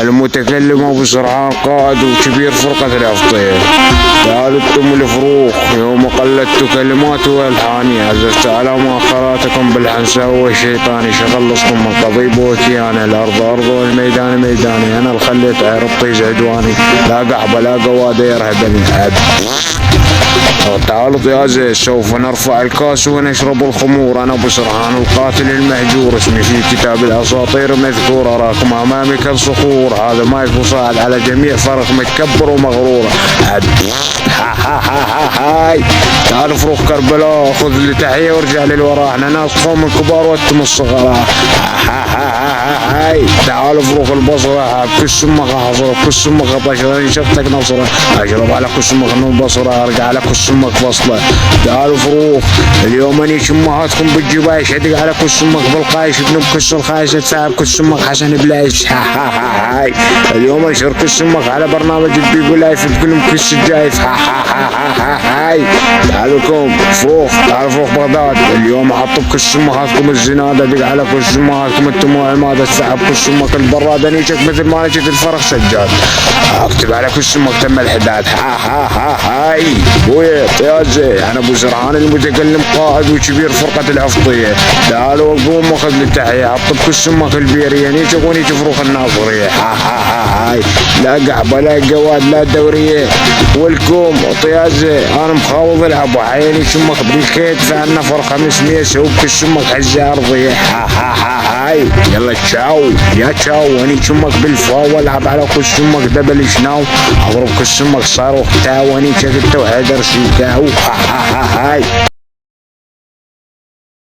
المتكلم ابو سرحان قائد وكبير فرقة الافطير. ثالثكم الفروخ يوم قلدت كلمات والحاني عززت على مؤخراتكم بالحنسة والشيطاني شخلصكم من قضيب وكياني. الارض ارض والميدان ميداني انا الخليت عربطي زعدواني لا قحبه لا قواده يرهبني. تعالوا يا زي سوف نرفع الكاس ونشرب الخمور. انا ابو سرحان القاتل المهجور اسمي في كتاب الاساطير مذكور. اراكم امامي كالصخور هذا ما يصعد على جميع فرق متكبر ومغرور. هاي تعالوا فروخ كربلاء خذ لي تحيه وارجع للوراء احنا ناس قوم الكبار وانتم الصغراء. هاي تعالوا فروخ البصره كل امك حصره كل امك بشره شفتك نصره اشرب على كل امك من البصره ارجع على كل امك فصله. تعالوا فروخ اليوم اني امهاتكم بالجبايش ادق على كل امك بالقايش ابن بكس الخايش تسحب كل امك حسن بلايش. هاي اليوم انشر كل امك على برنامج البيبو لايف بكل كس الجايف. هاي تعالوا فروخ تعالوا فروخ بغداد اليوم احطب كل امهاتكم الزناد ادق على كل امهاتكم انتم عماد تسحب كل امك البراد انيشك مثل ما نجت الفرخ سجاد اكتب على كل امك تم الحداد. هاي بويا يا زي انا ابو سرحان المتكلم قائد وكبير فرقة الافطية. تعالوا قوم واخذ لي تحية حطب كل امك البيرية نيشك ونيش فروخ الناظرية. هاي لا قحبة لا قواد لا دورية والكم طيازة انا مخاوض العب وحياني شمك بالكيت فانا فرخة 500 سوق كل امك حزة ارضية. هاي يلا تشاو يا تشاو اني شمك بالفاو والعب على كل امك دبل شناو اضرب كل امك صاروخ تاو اني شكلت وحيدر شيكاو. هاي